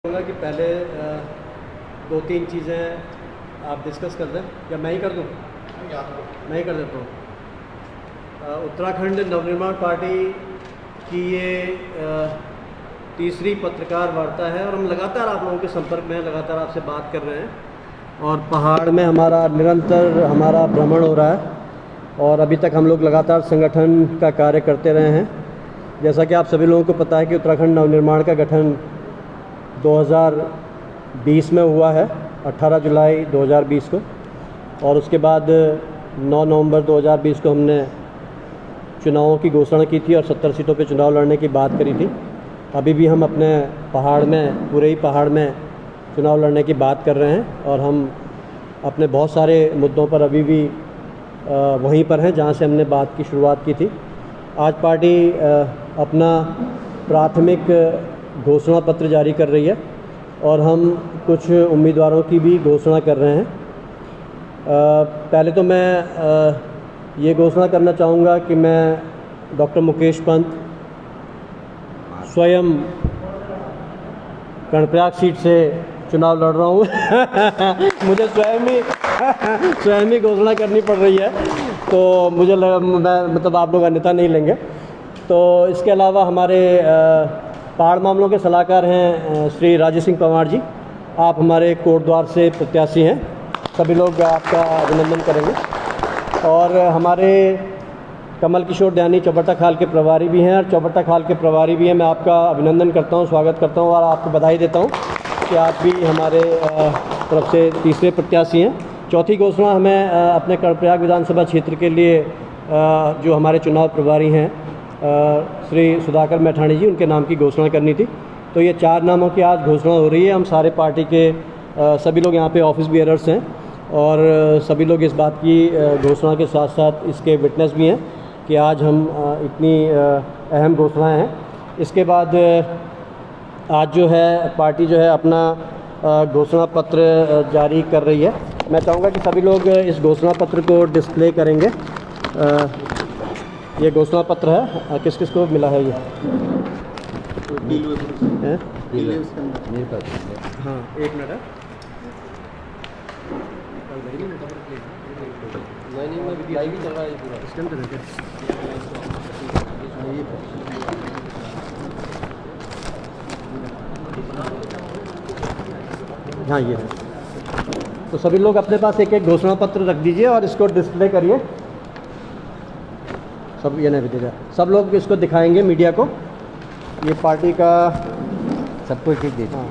कहूँगा कि पहले दो तीन चीज़ें आप डिस्कस कर दें या मैं ही कर दूँ? मैं ही कर देता हूँ। उत्तराखंड नवनिर्माण पार्टी की ये तीसरी पत्रकार वार्ता है और हम लगातार आप लोगों के संपर्क में हैं, लगातार आपसे बात कर रहे हैं और पहाड़ में हमारा निरंतर भ्रमण हो रहा है और अभी तक हम लोग लगातार संगठन का कार्य करते रहे हैं। जैसा कि आप सभी लोगों को पता है कि उत्तराखंड नवनिर्माण का गठन 2020 में हुआ है, 18 जुलाई 2020 को, और उसके बाद 9 नवंबर 2020 को हमने चुनावों की घोषणा की थी और 70 सीटों पे चुनाव लड़ने की बात करी थी। अभी भी हम अपने पहाड़ में, पूरे ही पहाड़ में चुनाव लड़ने की बात कर रहे हैं और हम अपने बहुत सारे मुद्दों पर अभी भी वहीं पर हैं जहां से हमने बात की शुरुआत की थी। आज पार्टी अपना प्राथमिक घोषणा पत्र जारी कर रही है और हम कुछ उम्मीदवारों की भी घोषणा कर रहे हैं। पहले तो मैं ये घोषणा करना चाहूँगा कि मैं डॉक्टर मुकेश पंत स्वयं कर्णप्रयाग सीट से चुनाव लड़ रहा हूँ। मुझे स्वयं ही घोषणा करनी पड़ रही है, तो मुझे मतलब आप लोग अन्यथा नहीं लेंगे। तो इसके अलावा हमारे पहाड़ मामलों के सलाहकार हैं श्री राजेश सिंह पंवार जी, आप हमारे कोटद्वार से प्रत्याशी हैं, सभी लोग आपका अभिनंदन करेंगे। और हमारे कमल किशोर ध्यानी चौबट्टा खाल के प्रभारी भी हैं और चौबट्टा खाल के प्रभारी भी हैं। मैं आपका अभिनंदन करता हूं, स्वागत करता हूं और आपको बधाई देता हूं कि आप भी हमारे तरफ से तीसरे प्रत्याशी हैं। चौथी घोषणा हमें अपने कर्णप्रयाग विधानसभा क्षेत्र के लिए जो हमारे चुनाव प्रभारी हैं श्री सुधाकर मैठाणी जी, उनके नाम की घोषणा करनी थी। तो ये 4 नामों की आज घोषणा हो रही है। हम सारे पार्टी के सभी लोग यहाँ पे ऑफिस बियरर्स हैं और सभी लोग इस बात की घोषणा के साथ साथ इसके विटनेस भी हैं कि आज हम इतनी अहम घोषणाएं हैं। इसके बाद आज जो है पार्टी जो है अपना घोषणा पत्र जारी कर रही है। मैं चाहूँगा कि सभी लोग इस घोषणा पत्र को डिस्प्ले करेंगे। ये घोषणा पत्र है, किस किस को मिला है ये? मेरे पास हाँ, 1 मिनट है। लाइव ही चल रहा है पूरा। इसके अंदर है क्या? हाँ, ये है। तो सभी लोग अपने पास एक एक घोषणा पत्र रख दीजिए और इसको डिस्प्ले करिए। सब ये नहीं दीजिएगा, सब लोग इसको दिखाएंगे मीडिया को। ये पार्टी का सबको ठीक दीजिए। हाँ,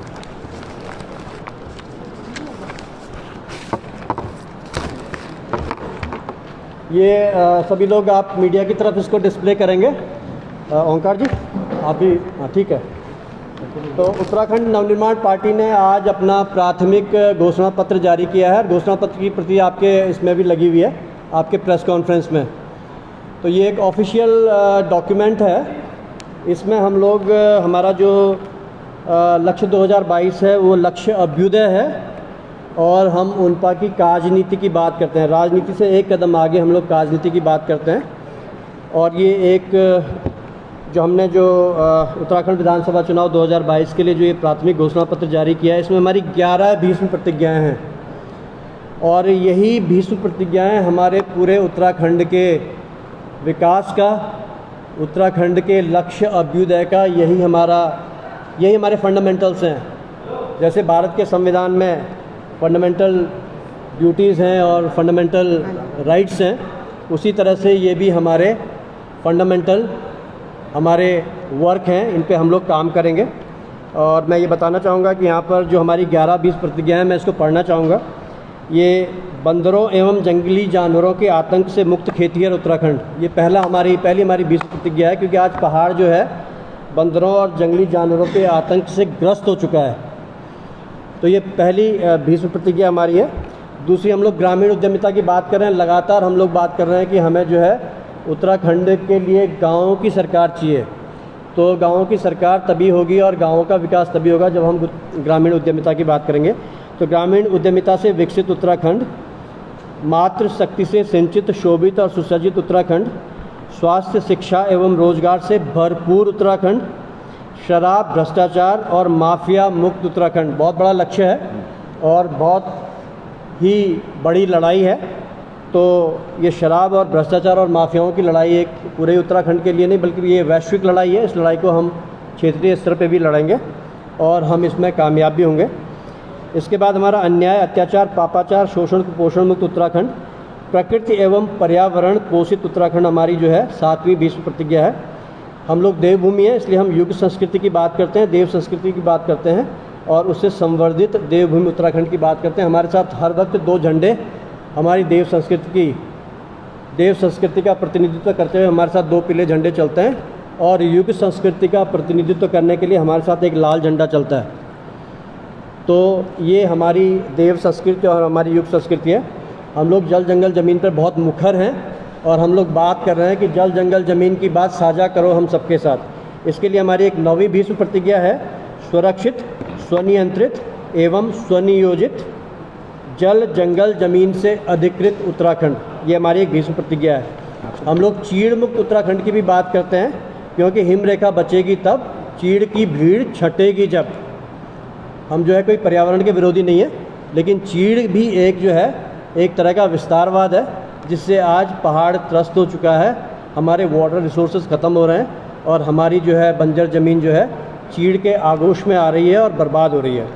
ये सभी लोग आप मीडिया की तरफ इसको डिस्प्ले करेंगे। ओंकार जी आप भी, हाँ ठीक है। तो उत्तराखंड नवनिर्माण पार्टी ने आज अपना प्राथमिक घोषणा पत्र जारी किया है। घोषणा पत्र की प्रति आपके इसमें भी लगी हुई है, आपके प्रेस कॉन्फ्रेंस में। तो ये एक ऑफिशियल डॉक्यूमेंट है। इसमें हम लोग हमारा जो लक्ष्य 2022 है वो लक्ष्य अभ्युदय है और हम उनपा की राजनीति की बात करते हैं। राजनीति से एक कदम आगे हम लोग राजनीति की बात करते हैं। और ये एक जो हमने उत्तराखंड विधानसभा चुनाव 2022 के लिए जो ये प्राथमिक घोषणा पत्र जारी किया है, इसमें हमारी 11 भीष्म प्रतिज्ञाएँ हैं और यही भीष्म प्रतिज्ञाएँ हमारे पूरे उत्तराखंड के विकास का, उत्तराखंड के लक्ष्य अभ्युदय का, यही हमारे फंडामेंटल्स हैं। जैसे भारत के संविधान में फंडामेंटल ड्यूटीज़ हैं और फंडामेंटल राइट्स हैं, उसी तरह से ये भी हमारे फंडामेंटल हमारे वर्क हैं, इन पे हम लोग काम करेंगे। और मैं ये बताना चाहूँगा कि यहाँ पर जो हमारी 11-20 प्रतिज्ञाएँ, मैं इसको पढ़ना चाहूँगा। ये बंदरों एवं जंगली जानवरों के आतंक से मुक्त खेतिहर उत्तराखंड, ये पहली हमारी 20 प्रतिज्ञा है, क्योंकि आज पहाड़ जो है बंदरों और जंगली जानवरों के आतंक से ग्रस्त हो चुका है। तो ये पहली 20 प्रतिज्ञा हमारी है। दूसरी, हम लोग ग्रामीण उद्यमिता की बात कर रहे हैं। लगातार हम लोग बात कर रहे हैं कि हमें जो है उत्तराखंड के लिए गाँवों की सरकार चाहिए। तो गाँवों की सरकार तभी होगी और गाँवों का विकास तभी होगा जब हम ग्रामीण उद्यमिता की बात करेंगे। तो ग्रामीण उद्यमिता से विकसित उत्तराखंड, मातृ शक्ति से सिंचित, शोभित और सुसज्जित उत्तराखंड, स्वास्थ्य, शिक्षा एवं रोजगार से भरपूर उत्तराखंड, शराब, भ्रष्टाचार और माफिया मुक्त उत्तराखंड बहुत बड़ा लक्ष्य है और बहुत ही बड़ी लड़ाई है। तो ये शराब और भ्रष्टाचार और माफियाओं की लड़ाई एक पूरे उत्तराखंड के लिए नहीं बल्कि ये वैश्विक लड़ाई है। इस लड़ाई को हम क्षेत्रीय स्तर पे भी लड़ेंगे और हम इसमें कामयाब भी होंगे। इसके बाद हमारा अन्याय, अत्याचार, पापाचार, शोषण, कुपोषण मुक्त उत्तराखंड, प्रकृति एवं पर्यावरण पोषित उत्तराखंड हमारी जो है 7वीं विश्व प्रतिज्ञा है। हम लोग देवभूमि है इसलिए हम युग संस्कृति की बात करते हैं, देव संस्कृति की बात करते हैं और उससे संवर्धित देवभूमि उत्तराखंड की बात करते हैं। हमारे साथ हर वक्त 2 झंडे हमारी देव संस्कृति का प्रतिनिधित्व करते हुए हमारे साथ 2 पीले झंडे चलते हैं और युग संस्कृति का प्रतिनिधित्व करने के लिए हमारे साथ एक लाल झंडा चलता है। तो ये हमारी देव संस्कृति और हमारी युग संस्कृति है। हम लोग जल जंगल ज़मीन पर बहुत मुखर हैं और हम लोग बात कर रहे हैं कि जल जंगल ज़मीन की बात साझा करो हम सबके साथ। इसके लिए हमारी एक 9वीं विश्व प्रतिज्ञा है, सुरक्षित, स्वनियंत्रित एवं स्वनियोजित जल जंगल ज़मीन से अधिकृत उत्तराखंड, ये हमारी एक विश्व प्रतिज्ञा है। हम लोग चीड़ मुक्त उत्तराखंड की भी बात करते हैं क्योंकि हिम रेखा बचेगी तब, चीड़ की भीड़ छटेगी जब। हम जो है कोई पर्यावरण के विरोधी नहीं है, लेकिन चीड़ भी एक जो है एक तरह का विस्तारवाद है जिससे आज पहाड़ त्रस्त हो चुका है, हमारे वाटर रिसोर्सेज ख़त्म हो रहे हैं और हमारी जो है बंजर ज़मीन जो है चीड़ के आगोश में आ रही है और बर्बाद हो रही है।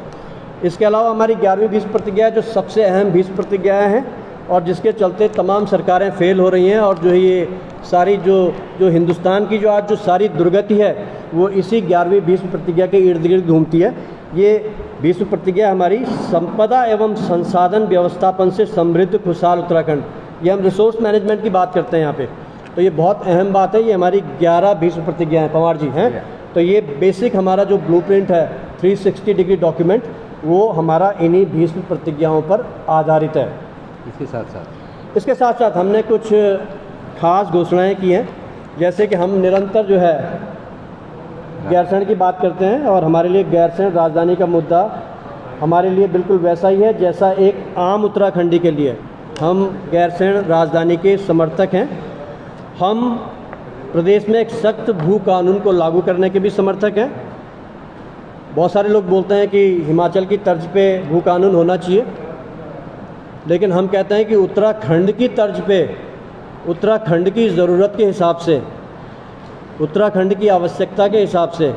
इसके अलावा हमारी 11वीं विश्व प्रतिज्ञा जो सबसे अहम विश्व प्रतिज्ञाएँ हैं और जिसके चलते तमाम सरकारें फेल हो रही हैं और जो ये सारी जो हिंदुस्तान की जो आज जो सारी दुर्गति है वो इसी 11वीं विश्व प्रतिज्ञा के इर्द गिर्द घूमती है। ये विश्व प्रतिज्ञा हमारी संपदा एवं संसाधन व्यवस्थापन से समृद्ध खुशहाल उत्तराखंड, ये हम रिसोर्स मैनेजमेंट की बात करते हैं यहाँ पे। तो ये बहुत अहम बात है, ये हमारी 11 विश्व प्रतिज्ञा है पवार जी हैं। तो ये बेसिक हमारा जो ब्लूप्रिंट है 360 डिग्री डॉक्यूमेंट वो हमारा इन्हीं विश्व प्रतिज्ञाओं पर आधारित है। इसके साथ साथ हमने कुछ खास घोषणाएं की हैं, जैसे कि हम निरंतर जो है गैरसैंण की बात करते हैं और हमारे लिए गैरसैंण राजधानी का मुद्दा हमारे लिए बिल्कुल वैसा ही है जैसा एक आम उत्तराखंडी के लिए। हम गैरसैंण राजधानी के समर्थक हैं। हम प्रदेश में एक सख्त भू कानून को लागू करने के भी समर्थक हैं। बहुत सारे लोग बोलते हैं कि हिमाचल की तर्ज पे भू कानून होना चाहिए, लेकिन हम कहते हैं कि उत्तराखंड की तर्ज पे, उत्तराखंड की ज़रूरत के हिसाब से, उत्तराखंड की आवश्यकता के हिसाब से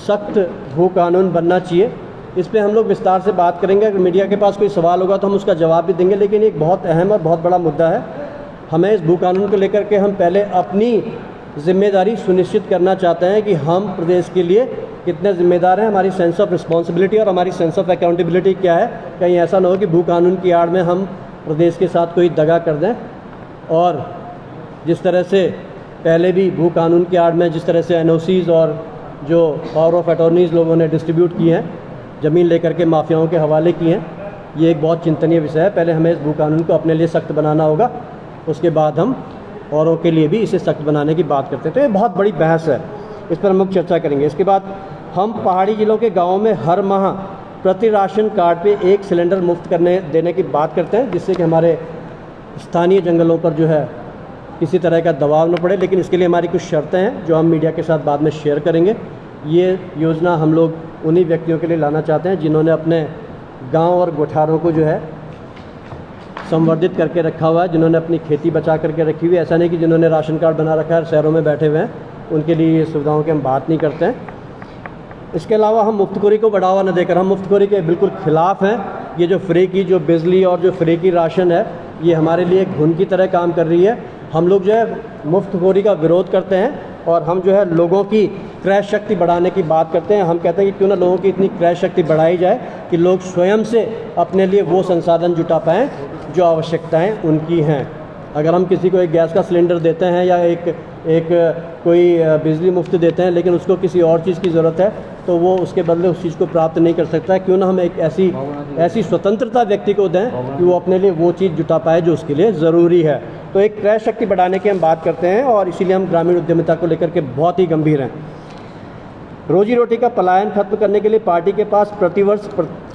सख्त भू कानून बनना चाहिए। इस पे हम लोग विस्तार से बात करेंगे। अगर मीडिया के पास कोई सवाल होगा तो हम उसका जवाब भी देंगे, लेकिन एक बहुत अहम और बहुत बड़ा मुद्दा है। हमें इस भू कानून को लेकर के हम पहले अपनी जिम्मेदारी सुनिश्चित करना चाहते हैं कि हम प्रदेश के लिए कितने जिम्मेदार हैं, हमारी सेंस ऑफ रिस्पॉन्सिबिलिटी और हमारी सेंस ऑफ अकाउंटेबिलिटी क्या है। कहीं ऐसा ना हो कि भू कानून की आड़ में हम प्रदेश के साथ कोई दगा कर दें। और जिस तरह से पहले भी भू कानून की आड़ में जिस तरह से एनओसीज़ और जो पावर ऑफ अटॉर्नीज़ लोगों ने डिस्ट्रीब्यूट किए हैं, ज़मीन लेकर के माफियाओं के हवाले किए हैं, ये एक बहुत चिंतनीय विषय है। पहले हमें इस भू कानून को अपने लिए सख्त बनाना होगा, उसके बाद हम औरों के लिए भी इसे सख्त बनाने की बात करते हैं। तो ये बहुत बड़ी बहस है, इस पर हम लोग चर्चा करेंगे। इसके बाद हम पहाड़ी ज़िलों के गाँवों में हर माह प्रति राशन कार्ड पे 1 सिलेंडर मुफ्त देने की बात करते हैं, जिससे कि हमारे स्थानीय जंगलों पर जो है किसी तरह का दबाव न पड़े। लेकिन इसके लिए हमारी कुछ शर्तें हैं जो हम मीडिया के साथ बाद में शेयर करेंगे। ये योजना हम लोग उन्हीं व्यक्तियों के लिए लाना चाहते हैं जिन्होंने अपने गांव और गोठारों को जो है संवर्धित करके रखा हुआ है, जिन्होंने अपनी खेती बचा करके रखी हुई है। ऐसा नहीं कि जिन्होंने राशन कार्ड बना रखा है शहरों में बैठे हुए हैं, उनके लिए ये सुविधाओं की हम बात नहीं करते हैं। इसके अलावा हम मुफ्तखोरी को बढ़ावा न देकर, हम मुफ्तखोरी के बिल्कुल ख़िलाफ़ हैं। ये जो फ्री की जो बिजली और जो फ्री की राशन है, ये हमारे लिए एक घुन की तरह काम कर रही है। हम लोग जो है मुफ्तखोरी का विरोध करते हैं और हम जो है लोगों की क्रय शक्ति बढ़ाने की बात करते हैं। हम कहते हैं कि क्यों ना लोगों की इतनी क्रय शक्ति बढ़ाई जाए कि लोग स्वयं से अपने लिए वो संसाधन जुटा पाएँ जो आवश्यकताएं उनकी हैं। अगर हम किसी को एक गैस का सिलेंडर देते हैं या एक कोई बिजली मुफ्त देते हैं, लेकिन उसको किसी और चीज़ की ज़रूरत है, तो वो उसके बदले उस चीज़ को प्राप्त नहीं कर सकता है। क्यों ना हम एक ऐसी स्वतंत्रता व्यक्ति को दें कि वो अपने लिए वो चीज़ जुटा पाए जो उसके लिए ज़रूरी है। तो एक क्रय शक्ति बढ़ाने की हम बात करते हैं और इसीलिए हम ग्रामीण उद्यमिता को लेकर के बहुत ही गंभीर हैं। रोजी रोटी का पलायन खत्म करने के लिए पार्टी के पास प्रतिवर्ष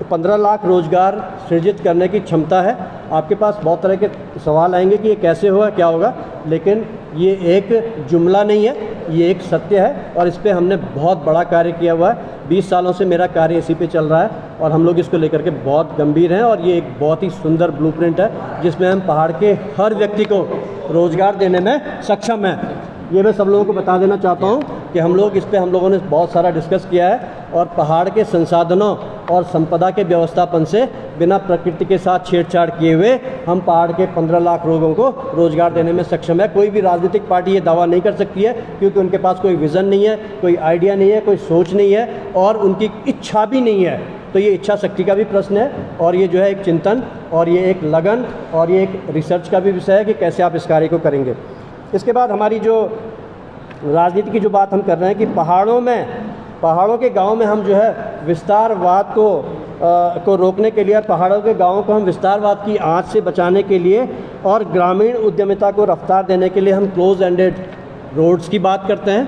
15 लाख रोजगार सृजित करने की क्षमता है। आपके पास बहुत तरह के सवाल आएंगे कि ये कैसे होगा, क्या होगा, लेकिन ये एक जुमला नहीं है, ये एक सत्य है और इस पे हमने बहुत बड़ा कार्य किया हुआ है। 20 सालों से मेरा कार्य इसी पे चल रहा है और हम लोग इसको लेकर के बहुत गंभीर हैं और ये एक बहुत ही सुंदर ब्लूप्रिंट है जिसमें हम पहाड़ के हर व्यक्ति को रोज़गार देने में सक्षम हैं। ये मैं सब लोगों को बता देना चाहता हूँ कि हम लोगों ने बहुत सारा डिस्कस किया है और पहाड़ के संसाधनों और संपदा के व्यवस्थापन से बिना प्रकृति के साथ छेड़छाड़ किए हुए हम पहाड़ के 15 लाख लोगों को रोज़गार देने में सक्षम है। कोई भी राजनीतिक पार्टी ये दावा नहीं कर सकती है क्योंकि उनके पास कोई विज़न नहीं है, कोई आइडिया नहीं है, कोई सोच नहीं है और उनकी इच्छा भी नहीं है। तो ये इच्छा शक्ति का भी प्रश्न है और ये जो है एक चिंतन और ये एक लगन और ये एक रिसर्च का भी विषय है कि कैसे आप इस कार्य को करेंगे। इसके बाद हमारी जो राजनीति की जो बात हम कर रहे हैं कि पहाड़ों के गांव में हम जो है विस्तारवाद को रोकने के लिए और पहाड़ों के गांवों को हम विस्तारवाद की आंच से बचाने के लिए और ग्रामीण उद्यमिता को रफ्तार देने के लिए हम क्लोज एंडेड रोड्स की बात करते हैं।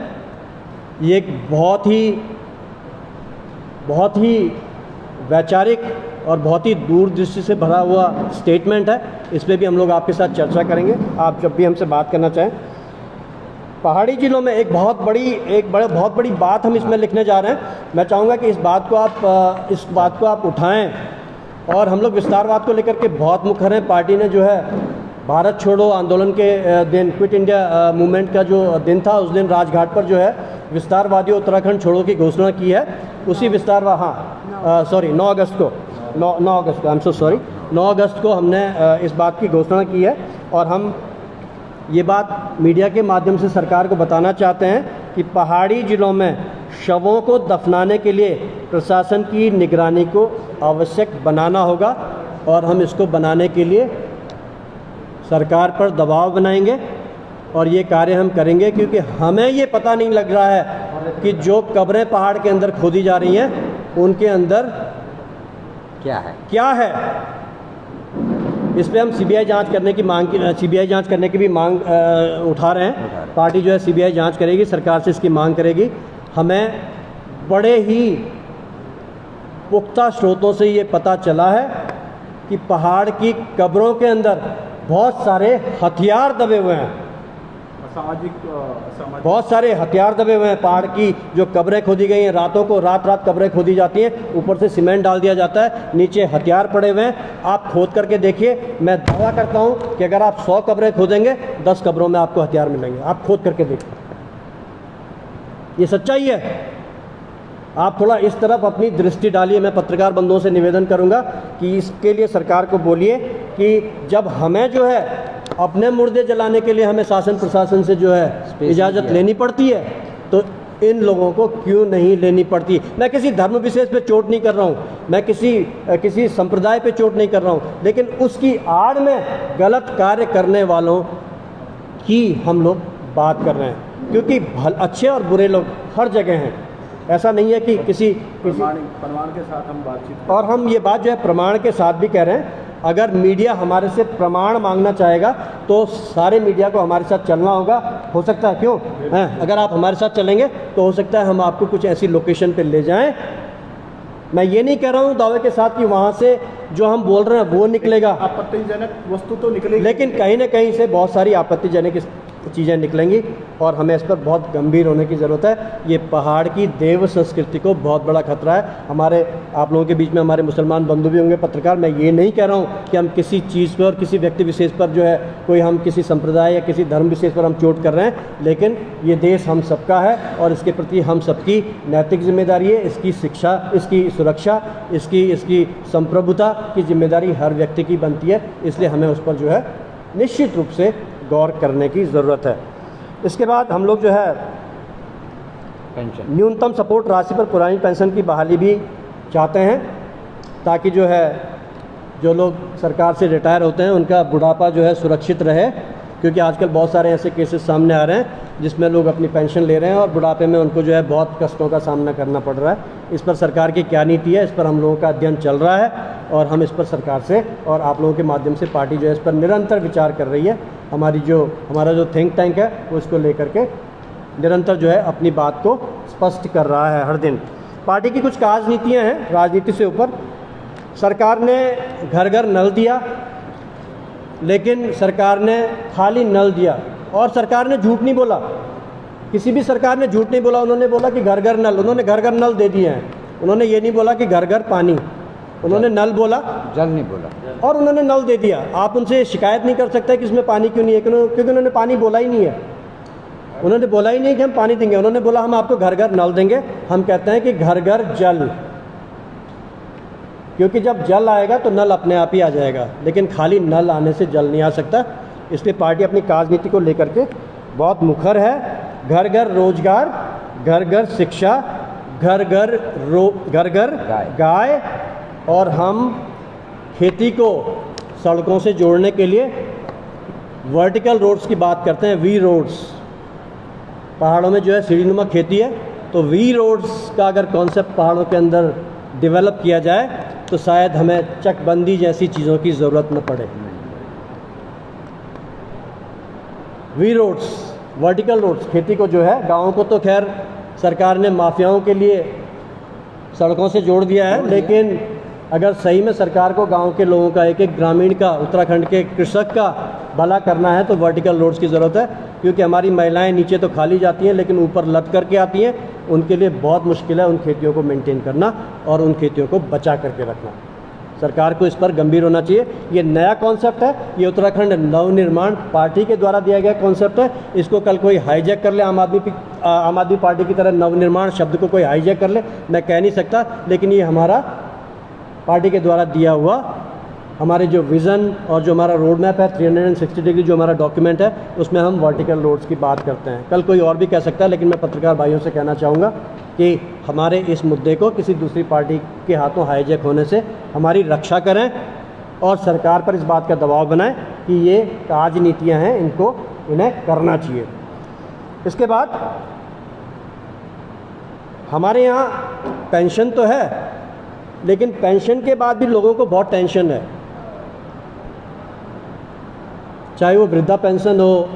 ये एक बहुत ही वैचारिक और बहुत ही दूरदृष्टि से भरा हुआ स्टेटमेंट है। इस पर भी हम लोग आपके साथ चर्चा करेंगे आप जब भी हमसे बात करना चाहें। पहाड़ी ज़िलों में एक बहुत बड़ी बात हम इसमें लिखने जा रहे हैं। मैं चाहूँगा कि इस बात को आप उठाएं और हम लोग विस्तारवाद को लेकर के बहुत मुखर हैं। पार्टी ने जो है भारत छोड़ो आंदोलन के दिन, क्विट इंडिया मूवमेंट का जो दिन था, उस दिन राजघाट पर जो है विस्तारवादी उत्तराखंड छोड़ो की घोषणा की है। उसी 9 अगस्त को 9 अगस्त को हमने इस बात की घोषणा की है और हम ये बात मीडिया के माध्यम से सरकार को बताना चाहते हैं कि पहाड़ी ज़िलों में शवों को दफनाने के लिए प्रशासन की निगरानी को आवश्यक बनाना होगा और हम इसको बनाने के लिए सरकार पर दबाव बनाएंगे और ये कार्य हम करेंगे क्योंकि हमें ये पता नहीं लग रहा है कि जो कब्रें पहाड़ के अंदर खोदी जा रही हैं उनके अंदर क्या है। इस पे हम सीबीआई जांच करने की भी मांग उठा रहे हैं। पार्टी जो है सीबीआई जांच करेगी, सरकार से इसकी मांग करेगी। हमें बड़े ही पुख्ता स्रोतों से ये पता चला है कि पहाड़ की कब्रों के अंदर बहुत सारे हथियार दबे हुए हैं, बहुत सारे हथियार दबे हुए हैं। पहाड़ की जो कब्रें खोदी गई हैं, रात कब्रें खोदी जाती हैं, ऊपर से सीमेंट डाल दिया जाता है, नीचे हथियार पड़े हुए हैं। आप खोद करके देखिए, मैं दावा करता हूं कि अगर आप 100 कब्रें खोदेंगे 10 कब्रों में आपको हथियार मिलेंगे। आप खोद करके देखिए, ये सच्चाई है। आप थोड़ा इस तरफ अपनी दृष्टि डालिए। मैं पत्रकार बंधुओं से निवेदन करूंगा कि इसके लिए सरकार को बोलिए कि जब हमें जो है अपने मुर्दे जलाने के लिए हमें शासन प्रशासन से जो है इजाज़त लेनी पड़ती है तो इन लोगों को क्यों नहीं लेनी पड़ती। मैं किसी धर्म विशेष पे चोट नहीं कर रहा हूँ, मैं किसी संप्रदाय पे चोट नहीं कर रहा हूँ, लेकिन उसकी आड़ में गलत कार्य करने वालों की हम लोग बात कर रहे हैं क्योंकि अच्छे और बुरे लोग हर जगह हैं। ऐसा नहीं है कि किसी प्रमाण के साथ हम बातचीत, और हम ये बात जो है प्रमाण के साथ भी कह रहे हैं। अगर मीडिया हमारे से प्रमाण मांगना चाहेगा तो सारे मीडिया को हमारे साथ चलना होगा। हो सकता है, क्यों है, अगर आप हमारे साथ चलेंगे तो हो सकता है हम आपको कुछ ऐसी लोकेशन पे ले जाएं। मैं ये नहीं कह रहा हूँ दावे के साथ कि वहाँ से जो हम बोल रहे हैं वो निकलेगा, आपत्तिजनक वस्तु तो निकलेगी, लेकिन कहीं ना कहीं से बहुत सारी आपत्तिजनक चीज़ें निकलेंगी और हमें इस पर बहुत गंभीर होने की ज़रूरत है। ये पहाड़ की देव संस्कृति को बहुत बड़ा खतरा है। आप लोगों के बीच में हमारे मुसलमान बंधु भी होंगे पत्रकार। मैं ये नहीं कह रहा हूँ कि हम किसी चीज़ पर और किसी व्यक्ति विशेष पर जो है हम किसी संप्रदाय या किसी धर्म विशेष पर हम चोट कर रहे हैं, लेकिन ये देश हम सबका है और इसके प्रति हम सबकी नैतिक जिम्मेदारी है। इसकी शिक्षा, इसकी सुरक्षा, इसकी संप्रभुता की जिम्मेदारी हर व्यक्ति की बनती है। इसलिए हमें उस पर जो है निश्चित रूप से गौर करने की ज़रूरत है। इसके बाद हम लोग जो है न्यूनतम सपोर्ट राशि पर पुरानी पेंशन की बहाली भी चाहते हैं ताकि जो लोग सरकार से रिटायर होते हैं उनका बुढ़ापा जो है सुरक्षित रहे, क्योंकि आजकल बहुत सारे ऐसे केसेस सामने आ रहे हैं जिसमें लोग अपनी पेंशन ले रहे हैं और बुढ़ापे में उनको जो है बहुत कष्टों का सामना करना पड़ रहा है। इस पर सरकार की क्या नीति है, इस पर हम लोगों का अध्ययन चल रहा है और हम इस पर सरकार से और आप लोगों के माध्यम से पार्टी जो है इस पर निरंतर विचार कर रही है। हमारा जो थिंक टैंक है वो इसको लेकर के निरंतर जो है अपनी बात को स्पष्ट कर रहा है हर दिन। पार्टी की कुछ खास नीतियाँ हैं राजनीति से ऊपर। सरकार ने घर घर नल दिया, लेकिन सरकार ने खाली नल दिया और सरकार ने झूठ नहीं बोला। किसी भी सरकार ने झूठ नहीं बोला। उन्होंने बोला कि घर घर नल, उन्होंने घर घर नल दे दिए हैं। उन्होंने ये नहीं बोला कि घर घर पानी, उन्होंने नल बोला जल नहीं बोला। और उन्होंने नल दे दिया। आप उनसे शिकायत नहीं कर सकते कि इसमें पानी क्यों नहीं है, क्योंकि उन्होंने पानी बोला ही नहीं है। उन्होंने बोला ही नहीं कि हम पानी देंगे, उन्होंने बोला हम आपको घर घर नल देंगे। हम कहते हैं कि घर घर जल, क्योंकि जब जल आएगा तो नल अपने आप ही आ जाएगा, लेकिन खाली नल आने से जल नहीं आ सकता। इसलिए पार्टी अपनी राजनीति को लेकर के बहुत मुखर है। घर घर रोजगार, घर घर शिक्षा, घर घर गाय, और हम खेती को सड़कों से जोड़ने के लिए वर्टिकल रोड्स की बात करते हैं, वी रोड्स। पहाड़ों में जो है सीढ़ीनुमा खेती है, तो वी रोड्स का अगर कॉन्सेप्ट पहाड़ों के अंदर डेवलप किया जाए तो शायद हमें चकबंदी जैसी चीज़ों की ज़रूरत न पड़े। वी रोड्स, वर्टिकल रोड्स, खेती को जो है, गाँवों को तो खैर सरकार ने माफियाओं के लिए सड़कों से जोड़ दिया है, लेकिन अगर सही में सरकार को गांव के लोगों का, एक एक ग्रामीण का, उत्तराखंड के कृषक का भला करना है तो वर्टिकल रोड्स की ज़रूरत है। क्योंकि हमारी महिलाएं नीचे तो खाली जाती हैं लेकिन ऊपर लद करके आती हैं, उनके लिए बहुत मुश्किल है उन खेतियों को मेंटेन करना और उन खेतियों को बचा करके रखना। सरकार को इस पर गंभीर होना चाहिए। ये नया कॉन्सेप्ट है, ये उत्तराखंड नवनिर्माण पार्टी के द्वारा दिया गया कॉन्सेप्ट है। इसको कल कोई हाईजैक कर ले, आम आदमी पार्टी की तरह नवनिर्माण शब्द को कोई हाईजैक कर ले, मैं कह नहीं सकता, लेकिन ये हमारा पार्टी के द्वारा दिया हुआ हमारे जो विज़न और जो हमारा रोड मैप है 360 डिग्री जो हमारा डॉक्यूमेंट है, उसमें हम वर्टिकल रोड्स की बात करते हैं। कल कोई और भी कह सकता है, लेकिन मैं पत्रकार भाइयों से कहना चाहूँगा कि हमारे इस मुद्दे को किसी दूसरी पार्टी के हाथों हाईजैक होने से हमारी रक्षा करें और सरकार पर इस बात का दबाव बनाएं कि ये राजनीतियाँ हैं, इन्हें करना चाहिए। इसके बाद हमारे यहाँ पेंशन तो है, लेकिन पेंशन के बाद भी लोगों को बहुत टेंशन है, चाहे वो वृद्धा पेंशन हो,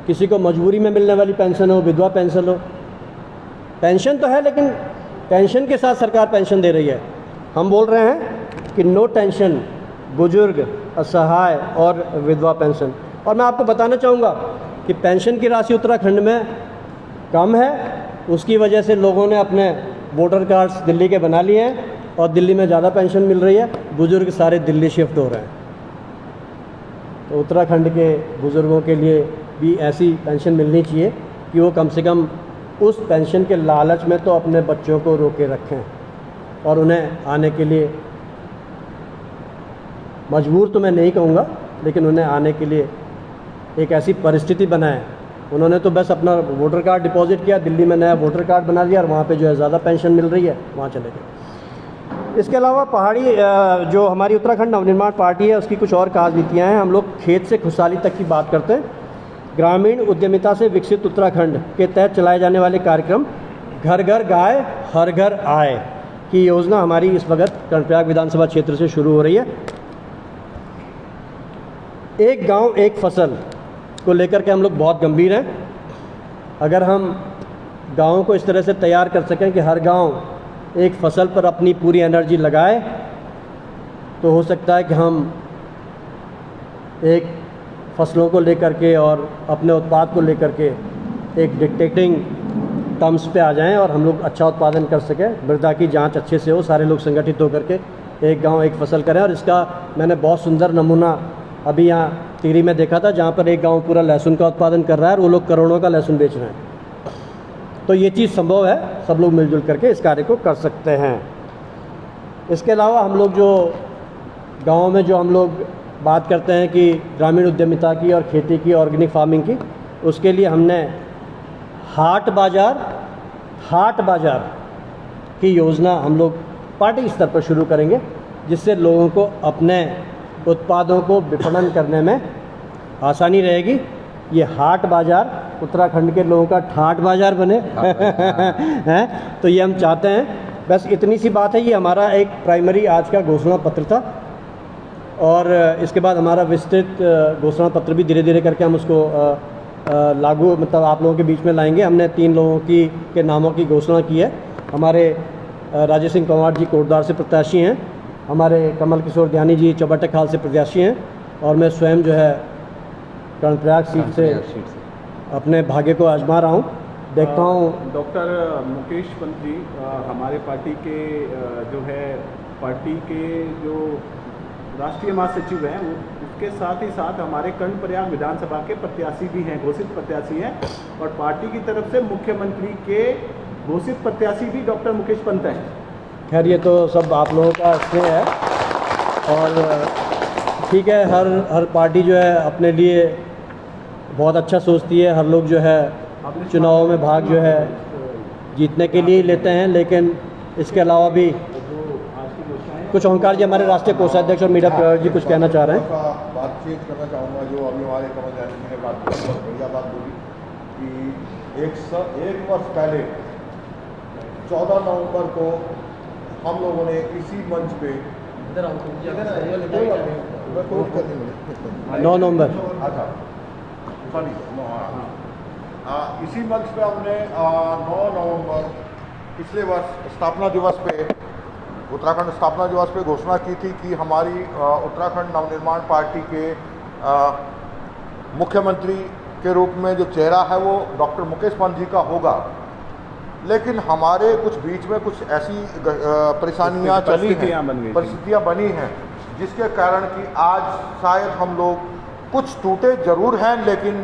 किसी को मजबूरी में मिलने वाली पेंशन हो, विधवा पेंशन हो। पेंशन तो है, लेकिन टेंशन के साथ सरकार पेंशन दे रही है। हम बोल रहे हैं कि नो टेंशन, बुजुर्ग, असहाय और विधवा पेंशन। और मैं आपको बताना चाहूँगा कि पेंशन की राशि उत्तराखंड में कम है, उसकी वजह से लोगों ने अपने वोटर कार्ड्स दिल्ली के बना लिए हैं और दिल्ली में ज़्यादा पेंशन मिल रही है। बुजुर्ग सारे दिल्ली शिफ्ट हो रहे हैं, तो उत्तराखंड के बुज़ुर्गों के लिए भी ऐसी पेंशन मिलनी चाहिए कि वो कम से कम उस पेंशन के लालच में तो अपने बच्चों को रोके रखें और उन्हें आने के लिए मजबूर तो मैं नहीं कहूँगा, लेकिन उन्हें आने के लिए एक ऐसी परिस्थिति बनाएं। उन्होंने तो बस अपना वोटर कार्ड डिपॉजिट किया, दिल्ली में नया वोटर कार्ड बना दिया और वहाँ पे जो है ज़्यादा पेंशन मिल रही है, वहाँ चले गए। इसके अलावा पहाड़ी जो हमारी उत्तराखंड नवनिर्माण पार्टी है, उसकी कुछ और खास नीतियाँ हैं। हम लोग खेत से खुशहाली तक की बात करते हैं। ग्रामीण उद्यमिता से विकसित उत्तराखंड के तहत चलाए जाने वाले कार्यक्रम घर घर गाय हर घर आए की योजना हमारी इस वक्त कर्णप्रयाग विधानसभा क्षेत्र से शुरू हो रही है। एक गांव एक फसल को लेकर के हम लोग बहुत गंभीर हैं। अगर हम गाँव को इस तरह से तैयार कर सकें कि हर गांव एक फसल पर अपनी पूरी एनर्जी लगाए, तो हो सकता है कि हम एक फसलों को लेकर के और अपने उत्पाद को लेकर के एक डिक्टेटिंग टर्म्स पे आ जाएं और हम लोग अच्छा उत्पादन कर सकें, मृदा की जांच अच्छे से हो, सारे लोग संगठित होकर के एक गांव एक फसल करें। और इसका मैंने बहुत सुंदर नमूना अभी यहाँ टिहरी में देखा था, जहाँ पर एक गांव पूरा लहसुन का उत्पादन कर रहा है और वो लोग करोड़ों का लहसुन बेच रहे हैं। तो ये चीज़ संभव है, सब लोग मिलजुल करके इस कार्य को कर सकते हैं। इसके अलावा हम लोग जो गाँव में जो हम लोग बात करते हैं कि ग्रामीण उद्यमिता की और खेती की, ऑर्गेनिक फार्मिंग की, उसके लिए हमने हाट बाज़ार की योजना हम लोग पार्टी स्तर पर शुरू करेंगे, जिससे लोगों को अपने उत्पादों को विपणन करने में आसानी रहेगी। ये हाट बाज़ार उत्तराखंड के लोगों का ठाट बाज़ार बने हैं, तो ये हम चाहते हैं। बस इतनी सी बात है। ये हमारा एक प्राइमरी आज का घोषणा पत्र था और इसके बाद हमारा विस्तृत घोषणा पत्र भी धीरे धीरे करके हम उसको लागू मतलब आप लोगों के बीच में लाएंगे। हमने 3 लोगों के नामों की घोषणा की है। हमारे राजेश सिंह पंवार जी कोटद्वार से प्रत्याशी हैं, हमारे कमल किशोर ध्यानी जी चौबट्टे खाल से प्रत्याशी हैं और मैं स्वयं जो है कर्णप्रयाग सीट से अपने भाग्य को आजमा रहा हूँ, देखता हूँ। डॉक्टर मुकेश पंत जी हमारे पार्टी के जो है पार्टी के जो राष्ट्रीय महासचिव हैं, वो उसके साथ ही साथ हमारे कर्णप्रयाग विधानसभा के प्रत्याशी भी हैं, घोषित प्रत्याशी हैं, और पार्टी की तरफ से मुख्यमंत्री के घोषित प्रत्याशी भी डॉक्टर मुकेश पंत हैं। खैर ये तो सब आप लोगों का स्नेह है, और ठीक है, हर पार्टी जो है अपने लिए बहुत अच्छा सोचती है। हर लोग जो है चुनाव में भाग जो है जीतने के लिए ही लेते हैं, लेकिन इसके अलावा भी कुछ ओंकार जी हमारे राष्ट्रीय कोषाध्यक्ष और मीडिया प्रभारी जी कुछ कहना चाह रहे हैं। बातचीत करना चाहूँगा जो अभी हमारे कमल जानी जी ने बात की, बहुत बढ़िया बात बोली कि एक वर्ष पहले 14 नवंबर को हम लोगों ने इसी मंच पे 9 नवंबर, अच्छा सॉरी इसी मंच पे हमने 9 नवंबर पिछले वर्ष स्थापना दिवस पे, उत्तराखंड स्थापना दिवस पे घोषणा की थी कि हमारी उत्तराखंड नवनिर्माण पार्टी के मुख्यमंत्री के रूप में जो चेहरा है वो डॉक्टर मुकेश पंत जी का होगा। लेकिन हमारे कुछ बीच में कुछ ऐसी परेशानियां चली हैं, परिस्थितियां बनी हैं, जिसके कारण कि आज शायद हम लोग कुछ टूटे जरूर हैं, लेकिन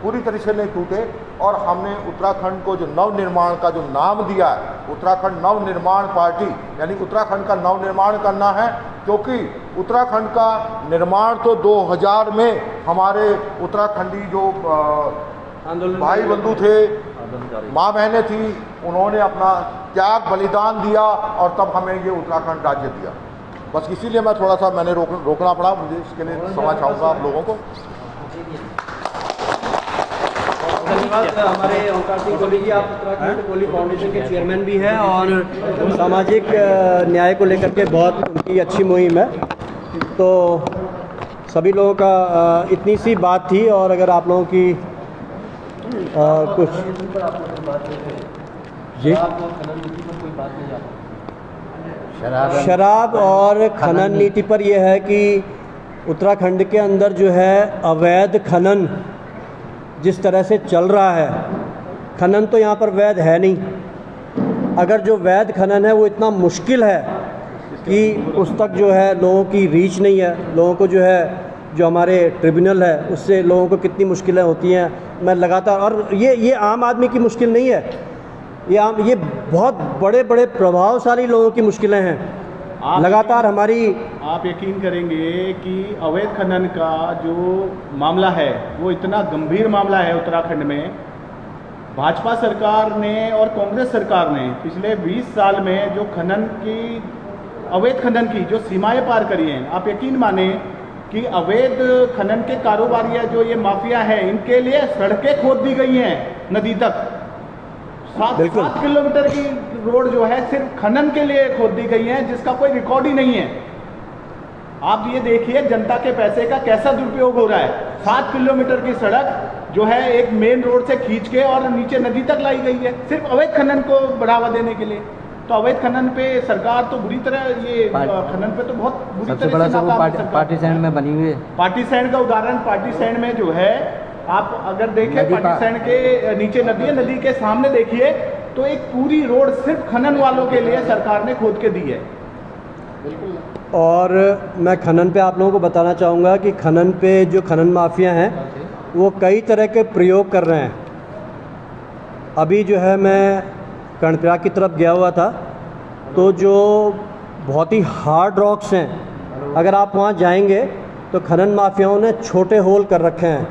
पूरी तरह से नहीं टूटे। और हमने उत्तराखंड को जो नवनिर्माण का जो नाम दिया है, उत्तराखंड नवनिर्माण पार्टी, यानी उत्तराखंड का नवनिर्माण करना है, क्योंकि उत्तराखंड का निर्माण तो 2000 में हमारे उत्तराखंडी जो भाई बंधु थे, माँ बहनें थी, उन्होंने अपना त्याग बलिदान दिया और तब हमें ये उत्तराखंड राज्य दिया। बस इसीलिए मैं थोड़ा सा मैंने रोकना पड़ा, मुझे इसके लिए क्षमा चाहूँगा आप लोगों को। धन्यवाद। हमारे ओंकार सिंह कोहली जी, आप उत्तराखंड कोहली फाउंडेशन के चेयरमैन भी हैं और सामाजिक न्याय को लेकर के बहुत उनकी अच्छी मुहिम है। तो सभी लोगों का इतनी सी बात थी, और अगर आप लोगों की कुछ जी शराब और खनन नीति पर यह है कि उत्तराखंड के अंदर जो है अवैध खनन जिस तरह से चल रहा है, खनन तो यहाँ पर वैध है नहीं। अगर जो वैध खनन है वो इतना मुश्किल है कि उस तक जो है लोगों की रीच नहीं है, लोगों को जो है जो हमारे ट्रिब्यूनल है उससे लोगों को कितनी मुश्किलें होती हैं, मैं लगातार, और ये आम आदमी की मुश्किल नहीं है, ये बहुत बड़े बड़े प्रभावशाली लोगों की मुश्किलें हैं। लगातार हमारी, आप यकीन करेंगे कि अवैध खनन का जो मामला है वो इतना गंभीर मामला है उत्तराखंड में। भाजपा सरकार ने और कांग्रेस सरकार ने पिछले 20 साल में जो खनन की, अवैध खनन की जो सीमाएं पार करी हैं, आप यकीन माने कि अवैध खनन के कारोबारी जो ये माफिया है, इनके लिए सड़कें खोद दी गई हैं नदी तक। 7 किलोमीटर की रोड जो है सिर्फ खनन के लिए खोद दी गई है, जिसका कोई रिकॉर्ड ही नहीं है। आप ये देखिए जनता के पैसे का कैसा दुरुपयोग हो रहा है। 7 किलोमीटर की सड़क जो है एक मेन रोड से खींच के और नीचे नदी तक लाई गई है, सिर्फ अवैध खनन को बढ़ावा देने के लिए। तो अवैध खनन पे सरकार तो बुरी तरह, ये खनन पे तो बहुत बुरी तरह से नाकाम। पार्टी सैंड में बनी हुई है, पार्टी सैंड का उदाहरण, पार्टी सैंड में जो है आप अगर देखें, पार्टी सैंड के नीचे नदी है, नदी के सामने देखिए तो एक पूरी रोड सिर्फ खनन वालों के लिए सरकार ने खोद के दी है। और मैं खनन पे आप लोगों को बताना चाहूँगा कि खनन पे जो खनन माफिया हैं वो कई तरह के प्रयोग कर रहे हैं। अभी जो है मैं कर्णप्रयाग की तरफ गया हुआ था, तो जो बहुत ही हार्ड रॉक्स हैं, अगर आप वहाँ जाएंगे तो खनन माफियाओं ने छोटे होल कर रखे हैं।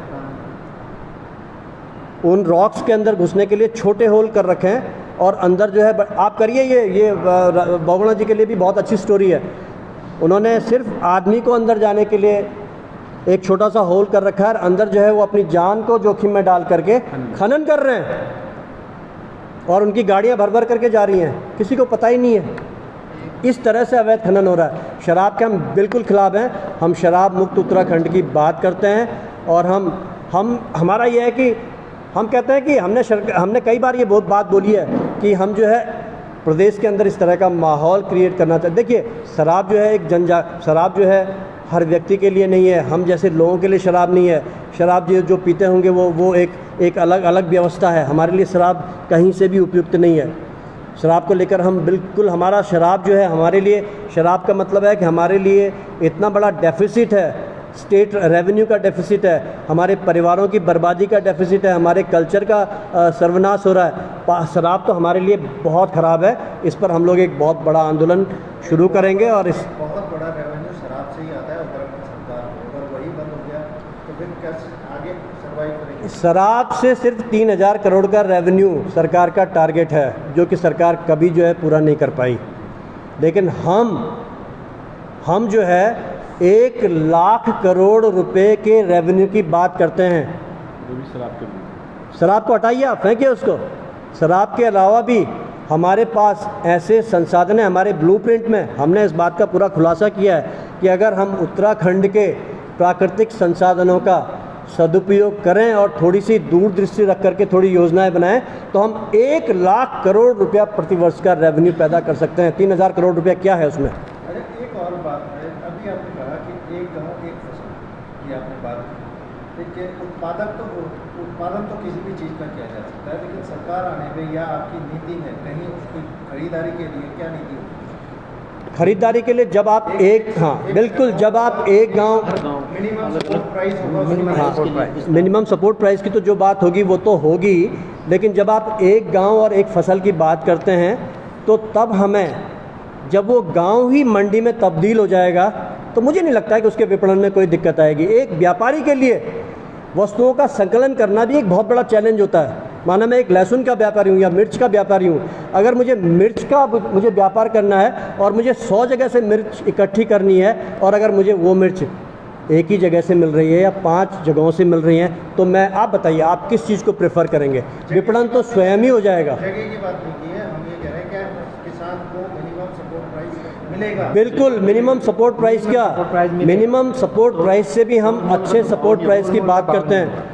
उन रॉक्स के अंदर घुसने के लिए छोटे होल कर रखे हैं, और अंदर जो है आप करिए, ये बहुगुणा जी के लिए भी बहुत अच्छी स्टोरी है। उन्होंने सिर्फ आदमी को अंदर जाने के लिए एक छोटा सा होल कर रखा है, अंदर जो है वो अपनी जान को जोखिम में डाल करके खनन कर रहे हैं, और उनकी गाड़ियां भर भर करके जा रही हैं, किसी को पता ही नहीं है। इस तरह से अवैध खनन हो रहा है। शराब के हम बिल्कुल खिलाफ हैं, हम शराब मुक्त उत्तराखंड की बात करते हैं, और हमारा ये है कि हम कहते हैं कि हमने कई बार ये बहुत बात बोली है कि हम जो है प्रदेश के अंदर इस तरह का माहौल क्रिएट करना चाहते। देखिए, शराब जो है शराब जो है हर व्यक्ति के लिए नहीं है, हम जैसे लोगों के लिए शराब नहीं है। शराब जो पीते होंगे वो एक अलग व्यवस्था है। हमारे लिए शराब कहीं से भी उपयुक्त नहीं है। शराब को लेकर हम बिल्कुल, हमारा शराब जो है हमारे लिए, शराब का मतलब है कि हमारे लिए इतना बड़ा डेफिसिट है, स्टेट रेवेन्यू का डेफिसिट है, हमारे परिवारों की बर्बादी का डेफिसिट है, हमारे कल्चर का सर्वनाश हो रहा है। शराब तो हमारे लिए बहुत ख़राब है। इस पर हम लोग एक बहुत बड़ा आंदोलन शुरू करेंगे और इस बहुत बड़ा रेवेन्यू शराब से ही आता है। उत्तराखंड सरकार अगर वही बंद हो गया तो फिर कैसे आगे सर्वाइव करेगी? शराब से सिर्फ 3,000 करोड़ का रेवेन्यू सरकार का टारगेट है, जो कि सरकार कभी जो है पूरा नहीं कर पाई। लेकिन हम जो है 1 लाख करोड़ रुपए के रेवेन्यू की बात करते हैं। जो भी शराब के लिए, शराब को हटाइए, आप फेंकिए उसको। शराब के अलावा भी हमारे पास ऐसे संसाधन हैं। हमारे ब्लूप्रिंट में हमने इस बात का पूरा खुलासा किया है कि अगर हम उत्तराखंड के प्राकृतिक संसाधनों का सदुपयोग करें और थोड़ी सी दूरदृष्टि रख करके थोड़ी योजनाएं बनाएं तो हम 1 लाख करोड़ रुपया प्रतिवर्ष का रेवेन्यू पैदा कर सकते हैं। 3,000 करोड़ रुपया क्या है उसमें? अरे एक और बात है, अभी आपने कहा कि एक गांव एक फसल की आपने बात की, लेकिन उत्पादन तो किसी भी चीज़ का किया जा सकता है, लेकिन सरकार आने में या आपकी नीति में कहीं उसकी खरीदारी के लिए क्या नीति होगी? खरीदारी के लिए जब आप बिल्कुल, जब आप एक गांव मिनिमम सपोर्ट प्राइस होगा। मिनिमम सपोर्ट प्राइस की तो जो बात होगी वो तो होगी, लेकिन जब आप एक गांव और एक फसल की बात करते हैं तो तब हमें, जब वो गांव ही मंडी में तब्दील हो जाएगा तो मुझे नहीं लगता है कि उसके विपणन में कोई दिक्कत आएगी। एक व्यापारी के लिए वस्तुओं का संकलन करना भी एक बहुत बड़ा चैलेंज होता है। माना मैं एक लहसुन का व्यापारी हूँ या मिर्च का व्यापारी हूँ, अगर मुझे मिर्च का व्यापार करना है और मुझे 100 जगह से मिर्च इकट्ठी करनी है और अगर मुझे वो मिर्च एक ही जगह से मिल रही है या 5 जगहों से मिल रही हैं, तो आप बताइए आप किस चीज़ को प्रेफर करेंगे? विपणन तो स्वयं ही हो जाएगा। जगह की बात नहीं की है, हम ये कह रहे हैं कि किसान को मिनिमम सपोर्ट प्राइस मिलेगा। बिल्कुल, मिनिमम सपोर्ट प्राइस क्या, मिनिमम सपोर्ट प्राइस से भी हम अच्छे सपोर्ट प्राइस की बात करते हैं।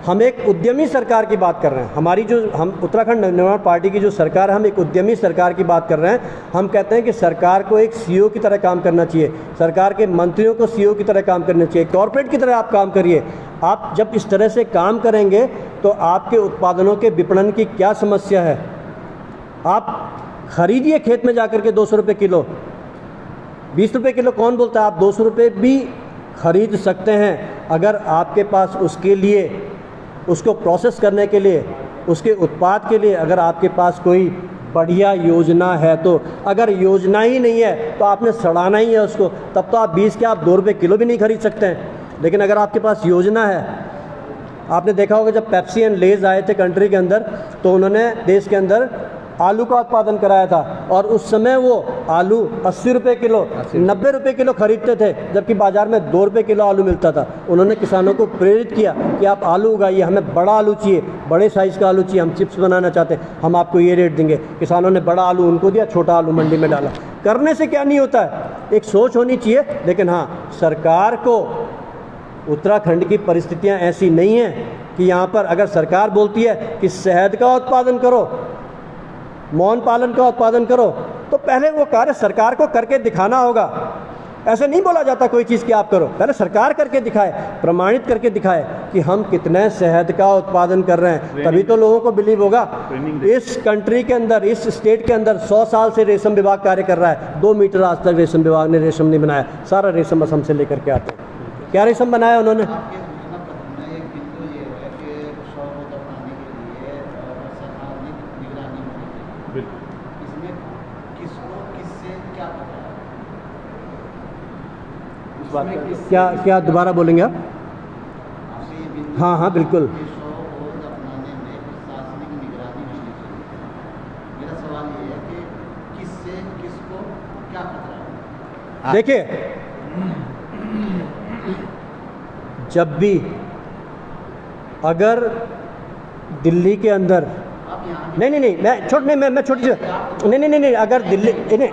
हम एक उद्यमी सरकार की बात कर रहे हैं। हमारी जो हम उत्तराखंड नवनिर्माण पार्टी की जो सरकार है, हम एक उद्यमी सरकार की बात कर रहे हैं। हम कहते हैं कि सरकार को एक सीईओ की तरह काम करना चाहिए, सरकार के मंत्रियों को सीईओ की तरह काम करना चाहिए, कॉर्पोरेट की तरह आप काम करिए। आप जब इस तरह से काम करेंगे तो आपके उत्पादनों के विपणन की क्या समस्या है? आप खरीदिए खेत में जाकर के 200 रुपये किलो, 20 रुपये किलो कौन बोलता है? आप 200 रुपये भी खरीद सकते हैं अगर आपके पास उसके लिए, उसको प्रोसेस करने के लिए, उसके उत्पाद के लिए अगर आपके पास कोई बढ़िया योजना है। तो अगर योजना ही नहीं है तो आपने सड़ाना ही है उसको, तब तो आप 20 के आप 2 रुपये किलो भी नहीं खरीद सकते हैं। लेकिन अगर आपके पास योजना है, आपने देखा होगा जब पेप्सी एंड लेज आए थे कंट्री के अंदर तो उन्होंने देश के अंदर आलू का उत्पादन कराया था और उस समय वो आलू 80 रुपये किलो, 90 रुपये किलो खरीदते थे, जबकि बाज़ार में 2 रुपये किलो आलू मिलता था। उन्होंने किसानों को प्रेरित किया कि आप आलू उगाइए, हमें बड़ा आलू चाहिए, बड़े साइज़ का आलू चाहिए, हम चिप्स बनाना चाहते हैं, हम आपको ये रेट देंगे। किसानों ने बड़ा आलू उनको दिया, छोटा आलू मंडी में डाला। करने से क्या नहीं होता है, एक सोच होनी चाहिए। लेकिन हाँ, सरकार को, उत्तराखंड की परिस्थितियाँ ऐसी नहीं हैं कि यहाँ पर अगर सरकार बोलती है कि शहद का उत्पादन करो, मौन पालन का उत्पादन करो, तो पहले वो कार्य सरकार को करके दिखाना होगा। ऐसे नहीं बोला जाता कोई चीज़ कि आप करो, पहले सरकार करके दिखाए, प्रमाणित करके दिखाए कि हम कितने शहद का उत्पादन कर रहे हैं, तभी तो लोगों को बिलीव होगा। इस कंट्री के अंदर, इस स्टेट के अंदर 100 साल से रेशम विभाग कार्य कर रहा है। 2 मीटर आज तक रेशम विभाग ने रेशम नहीं बनाया, सारा रेशम असम से लेकर के आते हैं। क्या रेशम बनाया उन्होंने? क्या दोबारा बोलेंगे आप? हाँ हाँ बिल्कुल। देखिए, जब भी अगर दिल्ली के अंदर मैं छोटी सी नहीं अगर दिल्ली नहीं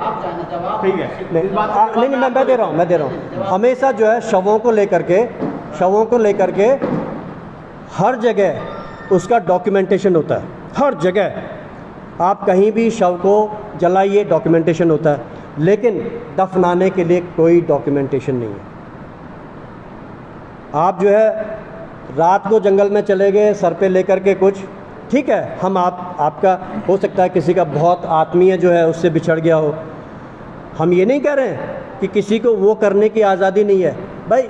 ठीक है, नहीं मैं दे रहा हूँ हमेशा जो है शवों को लेकर के हर जगह उसका डॉक्यूमेंटेशन होता है, हर जगह। आप कहीं भी शव को जलाइए, डॉक्यूमेंटेशन होता है, लेकिन दफनाने के लिए कोई डॉक्यूमेंटेशन नहीं है। आप जो है रात को जंगल में चले गए सर पे लेकर के कुछ, ठीक है, हम आपका हो सकता है किसी का बहुत आत्मीय जो है उससे बिछड़ गया हो, हम ये नहीं कह रहे हैं कि किसी को वो करने की आज़ादी नहीं है। भाई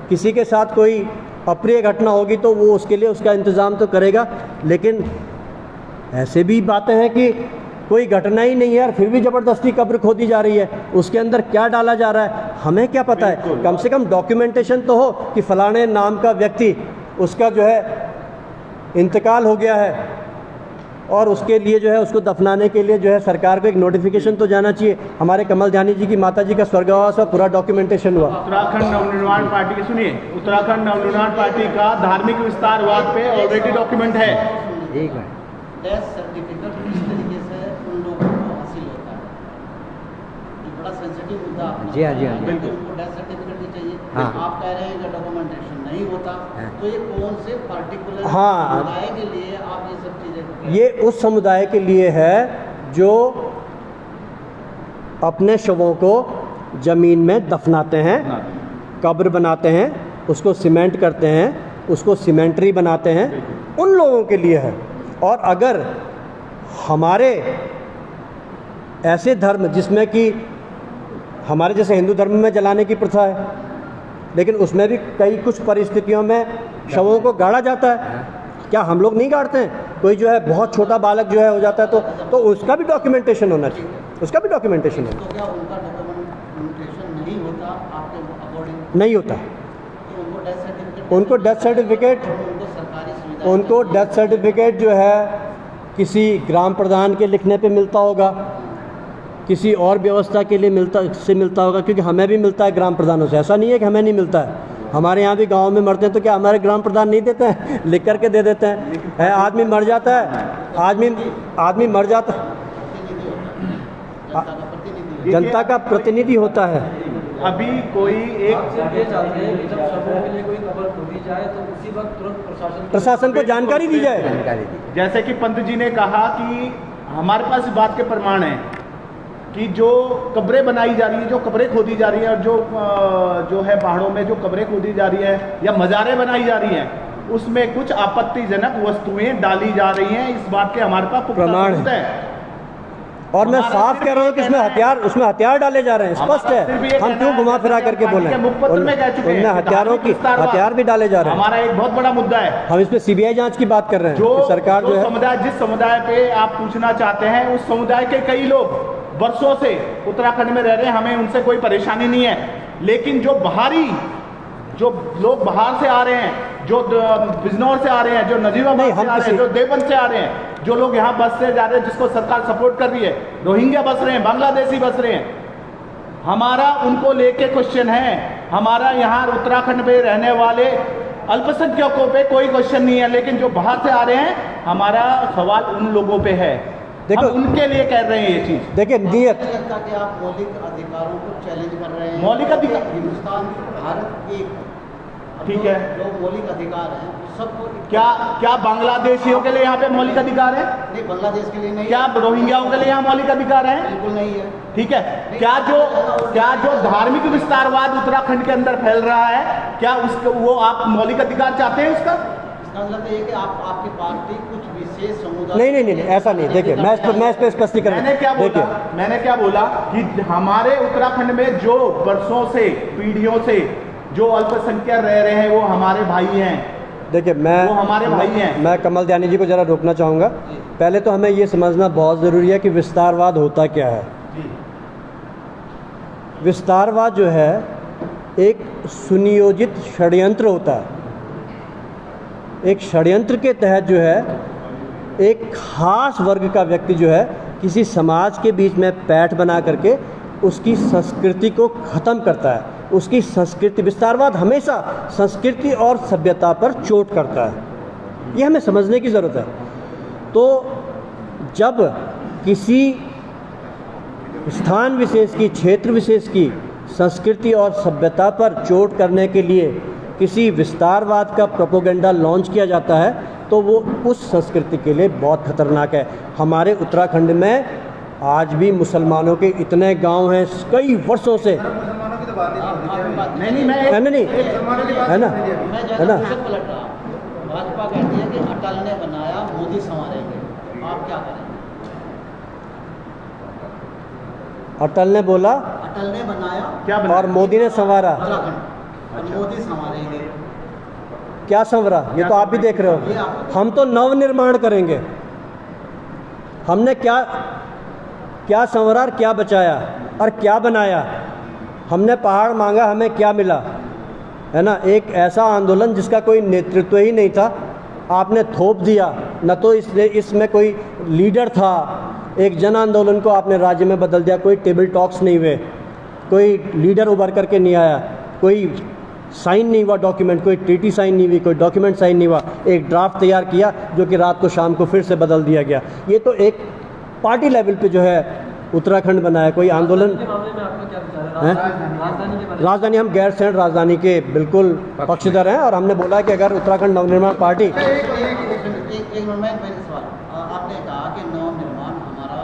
किसी के साथ कोई अप्रिय घटना होगी तो वो उसके लिए उसका इंतज़ाम तो करेगा, लेकिन ऐसे भी बातें हैं कि कोई घटना ही नहीं है और फिर भी ज़बरदस्ती कब्र खोदी जा रही है, उसके अंदर क्या डाला जा रहा है हमें क्या पता है। कम से कम डॉक्यूमेंटेशन तो हो कि फ़लाने नाम का व्यक्ति, उसका जो है इंतकाल हो गया है और उसके लिए जो है उसको दफनाने के लिए जो है सरकार को एक नोटिफिकेशन तो जाना चाहिए। हमारे कमल ध्यानी जी की माता जी का स्वर्गवास हुआ, पूरा डॉक्यूमेंटेशन हुआ। उत्तराखंड नवनिर्माण पार्टी की सुनिए, उत्तराखंड नवनिर्माण पार्टी का धार्मिक विस्तारवाद पे ऑलरेडी डॉक्यूमेंट है। एक है डेथ सर्टिफिकेट किस तरीके से उन लोगों को हासिल होता है, ये बड़ा सेंसिटिव मुद्दा अपना। जी हाँ, जी हाँ, जी हाँ। बिल्कुल, उनको डेथ सर्टिफिकेट भी चाहिए। हाँ। आप कह रहे हैं कि डॉक्यूमेंटेशन नहीं होता, हाँ। तो ये कौन से पर्टिकुलर हाँ। समुदाय के लिए आप ये सब चीज़ें कर रहे हैं? ये उस समुदाय के लिए है जो अपने शवों को ज़मीन में दफनाते हैं, कब्र बनाते हैं, उसको सीमेंट करते हैं, उसको सीमेंट्री बनाते हैं, उन लोगों के लिए है। और अगर हमारे ऐसे धर्म जिसमें कि हमारे जैसे हिंदू धर्म में जलाने की प्रथा है, लेकिन उसमें भी कई कुछ परिस्थितियों में शवों को गाड़ा जाता है, क्या हम लोग नहीं गाड़ते हैं? कोई जो है बहुत छोटा बालक जो है हो जाता है तो उसका भी डॉक्यूमेंटेशन होना चाहिए, उसका भी डॉक्यूमेंटेशन है। तो क्या उनका डॉक्यूमेंटेशन नहीं होता आपके अकॉर्डिंग? नहीं होता। तो उनको डेथ सर्टिफिकेट, उनको डेथ सर्टिफिकेट, उनको सरकारी सुविधा, उनको डेथ सर्टिफिकेट जो है किसी ग्राम प्रधान के लिखने पे मिलता होगा, किसी और व्यवस्था के लिए मिलता होगा, क्योंकि हमें भी मिलता है ग्राम प्रधानों से। ऐसा नहीं है कि हमें नहीं मिलता है, हमारे यहाँ भी गांव में मरते हैं तो क्या हमारे ग्राम प्रधान नहीं देते हैं, लिख करके दे देते हैं। आदमी मर जाता है, आदमी मर जाता है, जनता का प्रतिनिधि होता है। अभी कोई एक प्रशासन को जानकारी दी जाए। जानकारी दी। जैसे कि पंत जी ने कहा कि हमारे पास इस बात के प्रमाण है कि जो कब्रें बनाई जा रही हैं, जो कब्रें खोदी जा रही हैं, और जो है पहाड़ों में जो कब्रें खोदी जा रही है या मज़ारें बनाई जा रही हैं, उसमें कुछ आपत्तिजनक वस्तुएं डाली जा रही हैं। इस बात के हमारे पास पुख्ता प्रमाण सबूत है। और मैं साफ कह रहा हूँ कि उसमें हथियार डाले जा रहे हैं, स्पष्ट है। हम क्यों घुमा फिरा करके बोल रहे हैं? उनमें हथियारों की हथियार भी डाले जा रहे हैं। हमारा एक बहुत बड़ा मुद्दा है, हम इस पे सीबीआई जांच की बात कर रहे हैं कि सरकार जो है, समुदाय, जिस समुदाय पे आप पूछना चाहते हैं, उस समुदाय के कई लोग वर्षों से उत्तराखंड में रह रहे हैं, हमें उनसे कोई परेशानी नहीं है। लेकिन जो लोग बाहर से आ रहे हैं, जो बिजनौर से आ रहे हैं, जो नजीबाबाद से आ रहे हैं, जो देवबंद से आ रहे हैं, जो लोग यहाँ बस से जा रहे हैं, जिसको सरकार सपोर्ट कर रही है, रोहिंग्या बस रहे हैं, बांग्लादेशी बस रहे हैं, हमारा उनको लेके क्वेश्चन है। हमारा यहाँ उत्तराखंड में रहने वाले अल्पसंख्यकों पे कोई क्वेश्चन नहीं है, लेकिन जो बाहर से आ रहे हैं, हमारा सवाल उन लोगों पे है। देखो, हम उनके लिए कह रहे हैं ये चीज। देखिए नियत, लगता कि आप मौलिक अधिकारों को चैलेंज कर रहे हैं। मौलिक अधिकार, हिंदुस्तान भारत एक, ठीक है, जो मौलिक अधिकार हैं सबको। क्या बांग्लादेशियों के लिए यहाँ पे मौलिक अधिकार है? नहीं, बांग्लादेश के लिए नहीं। क्या रोहिंग्याओं के लिए यहाँ मौलिक अधिकार है? बिल्कुल नहीं है। ठीक है, क्या जो धार्मिक विस्तारवाद उत्तराखंड के अंदर फैल रहा है, क्या उसको वो आप मौलिक अधिकार चाहते हैं उसका? इसका मतलब ये है कि आपकी पार्टी कुछ विशेष समुदाय। नहीं, ऐसा नहीं। देखिए मैं इस पे स्पष्टीकरण, मैंने क्या बोला कि हमारे उत्तराखंड में जो वर्षों से, पीढ़ियों से जो अल्पसंख्यक रह रहे हैं, वो हमारे भाई हैं। देखिए वो हमारे भाई हैं। मैं कमल ध्यानी जी को जरा रोकना चाहूँगा। पहले तो हमें ये समझना बहुत ज़रूरी है कि विस्तारवाद होता क्या है। विस्तारवाद जो है एक सुनियोजित षड्यंत्र होता है। एक षड्यंत्र के तहत जो है एक खास वर्ग का व्यक्ति जो है किसी समाज के बीच में पैठ बना करके उसकी संस्कृति को ख़त्म करता है। उसकी संस्कृति, विस्तारवाद हमेशा संस्कृति और सभ्यता पर चोट करता है। ये हमें समझने की ज़रूरत है। तो जब किसी स्थान विशेष की, क्षेत्र विशेष की संस्कृति और सभ्यता पर चोट करने के लिए किसी विस्तारवाद का प्रोपेगेंडा लॉन्च किया जाता है, तो वो उस संस्कृति के लिए बहुत खतरनाक है। हमारे उत्तराखंड में आज भी मुसलमानों के इतने गांव हैं कई वर्षों से, मुसलमानों की तो बात ही नहीं नहीं मैं है ना, नहीं मुसलमानों की बात है ना, मैं है ज़्यादा ना। क्वेश्चन पलट रहा हूँ। भाजपा कहती है कि अटल ने बनाया, मोदी संवारेंगे, आप क्या करेंगे? अटल ने बोला अटल ने बनाया क्या बना और मोदी ने संवारा। उत्तराखंड, और मोदी संवारेंगे। क्या संवरा ये तो आप भी देख रहे हो। हम तो नव निर्माण करेंगे। हमने क्या क्या संवरा और क्या बचाया और क्या बनाया। हमने पहाड़ मांगा, हमें क्या मिला, है ना। एक ऐसा आंदोलन जिसका कोई नेतृत्व ही नहीं था, आपने थोप दिया। न तो इसमें कोई लीडर था। एक जन आंदोलन को आपने राज्य में बदल दिया। कोई टेबल टॉक्स नहीं हुए, कोई लीडर उभर करके नहीं आया, कोई साइन नहीं हुआ डॉक्यूमेंट, कोई ट्रीटी साइन नहीं हुई, कोई डॉक्यूमेंट साइन नहीं हुआ। एक ड्राफ्ट तैयार किया जो कि रात को शाम को फिर से बदल दिया गया। ये तो एक पार्टी लेवल पे जो है उत्तराखंड बनाया, कोई आंदोलन है। राजधानी, हम गैर सैंड राजधानी के बिल्कुल पक्षधर हैं और हमने बोला कि अगर उत्तराखंड नवनिर्माण पार्टी एक मिनट में मेरे सवाल, आपने कहा कि नव निर्माण हमारा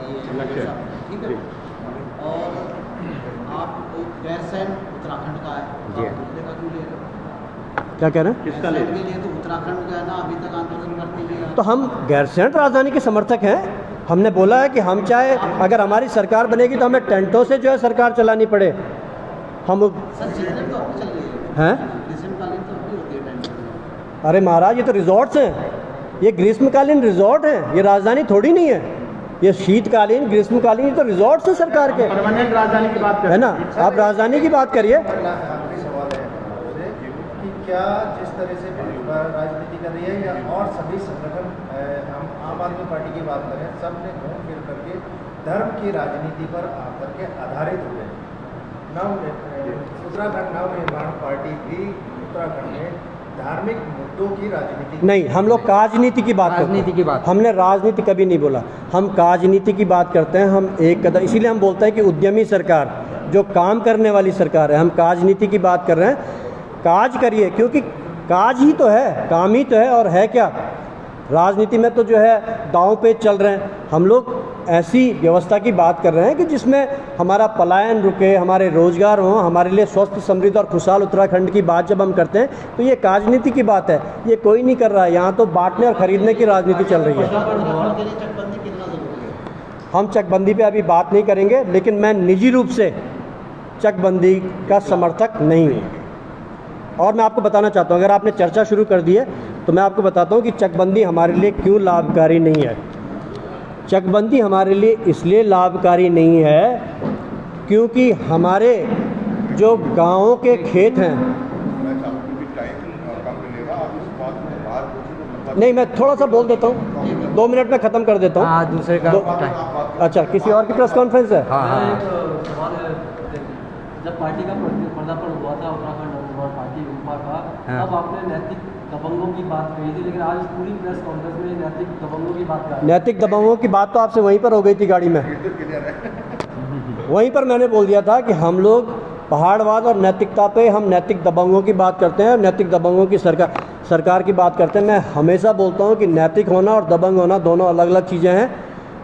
ये लक्ष्य है। ठीक है, और आप गैरसैंण उत्तराखंड का है, जी। आप दूसरे का क्यों ले रहे हो? क्या कह रहे हैं, किसका ले गैरसैंण के लिए तो उत्तराखंड का है ना, अभी तक आंदोलन करते नहीं तो हम गैर सैंड राजधानी के समर्थक हैं। हमने बोला है कि हम चाहे अगर हमारी सरकार बनेगी तो हमें टेंटों से जो है सरकार चलानी पड़े। हम सर सीजन तो अपनी चल रही है, हैं, ग्रीष्मकालीन तो अपनी होती है टेंट। अरे महाराज ये तो रिजॉर्ट्स हैं, ये ग्रीष्मकालीन रिजॉर्ट हैं, ये राजधानी थोड़ी नहीं है। ये शीतकालीन ग्रीष्मकालीन, ये तो रिजॉर्ट्स हैं सरकार के, परमानेंट राजधानी की बात कर है ना। आप राजधानी की बात करिए। आखिरी सवाल है आपसे कि क्या जिस तरह से भाजपा राजनीति कर रही है या और सभी संगठन, हम आम आदमी पार्टी की बात करें, सब ने घूम फिर करके धर्म की राजनीति पर आकर के आधारित हो गए। उत्तराखंड नव निर्माण पार्टी भी उत्तराखंड में धार्मिक मुद्दों की राजनीति नहीं, हम लोग राजनीति की बात करते हैं। राजनीति की बात। हमने राजनीति कभी नहीं बोला, हम राजनीति की बात करते हैं। हम एक कदम, इसीलिए हम बोलते हैं कि उद्यमी सरकार, जो काम करने वाली सरकार है। हम राजनीति की बात कर रहे हैं, काज करिए, क्योंकि काज ही तो है, काम ही तो है, और है क्या। राजनीति में तो जो है दांव पे चल रहे हैं। हम लोग ऐसी व्यवस्था की बात कर रहे हैं कि जिसमें हमारा पलायन रुके, हमारे रोजगार हों, हमारे लिए स्वस्थ समृद्ध और खुशहाल उत्तराखंड की बात जब हम करते हैं तो ये राजनीति की बात है। ये कोई नहीं कर रहा है, यहाँ तो बांटने और खरीदने की राजनीति चल रही है। उत्तराखंड के लिए चकबंदी कितना जरूरी है? हम चकबंदी पे अभी बात नहीं करेंगे, लेकिन मैं निजी रूप से चकबंदी का समर्थक नहीं हूँ। और मैं आपको बताना चाहता हूँ, अगर आपने चर्चा शुरू कर दी है तो मैं आपको बताता हूँ कि चकबंदी हमारे लिए क्यों लाभकारी नहीं है। चकबंदी हमारे लिए इसलिए लाभकारी नहीं है क्योंकि हमारे जो गांवों के खेत हैं, नहीं मैं थोड़ा सा बोल देता हूँ, 2 मिनट में ख़त्म कर देता हूँ। हाँ, दूसरे का अच्छा, किसी और की प्रेस कॉन्फ्रेंस है? हाँ हाँ। जब पार्टी का पदार्पण हुआ था उत्तराखंड नवनिर्माण पार्टी उपमा का, हाँ। तब आपने नैतिक दबंगों की बात कही थी, लेकिन आज पूरी प्रेस कॉन्फ्रेंस में नैतिक दबंगों की बात कर रहे हैं। नैतिक दबावों की बात तो आपसे वहीं पर हो गई थी गाड़ी में। वहीं पर मैंने बोल दिया था कि हम लोग पहाड़वाद और नैतिकता पे हम नैतिक दबंगों की बात करते हैं, नैतिक दबंगों की सरकार की बात करते हैं। मैं हमेशा बोलता हूँ कि नैतिक होना और दबंग होना दोनों अलग अलग चीज़ें हैं।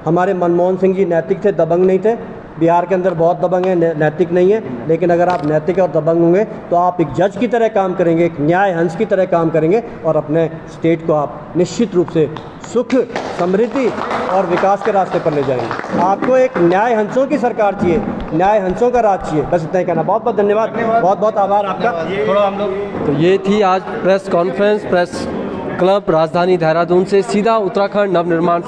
हमारे मनमोहन सिंह जी नैतिक थे, दबंग नहीं थे। बिहार के अंदर बहुत दबंग हैं, नैतिक नहीं है। लेकिन अगर आप नैतिक और दबंग होंगे तो आप एक जज की तरह काम करेंगे, एक न्याय हंस की तरह काम करेंगे और अपने स्टेट को आप निश्चित रूप से सुख, समृद्धि और विकास के रास्ते पर ले जाएंगे। आपको एक न्याय हंसों की सरकार चाहिए, न्याय हंसों का राज चाहिए। बस इतना ही कहना। बहुत बहुत धन्यवाद, बहुत बहुत आभार आपका। थोड़ा हम लोग तो ये थी आज प्रेस कॉन्फ्रेंस प्रेस क्लब राजधानी देहरादून से सीधा उत्तराखंड नवनिर्माण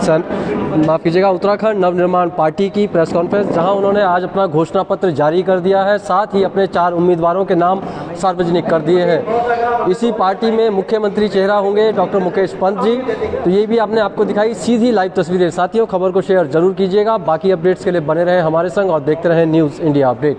उत्तराखंड नवनिर्माण पार्टी की प्रेस कॉन्फ्रेंस, जहां उन्होंने आज अपना घोषणा पत्र जारी कर दिया है, साथ ही अपने 4 उम्मीदवारों के नाम सार्वजनिक कर दिए हैं। इसी पार्टी में मुख्यमंत्री चेहरा होंगे डॉक्टर मुकेश पंत जी। तो ये भी आपने आपको दिखाई सीधी लाइव तस्वीरें। साथियों, खबर को शेयर जरूर कीजिएगा। बाकी अपडेट्स के लिए बने रहें हमारे संग और देखते रहें न्यूज़ इंडिया अपडेट।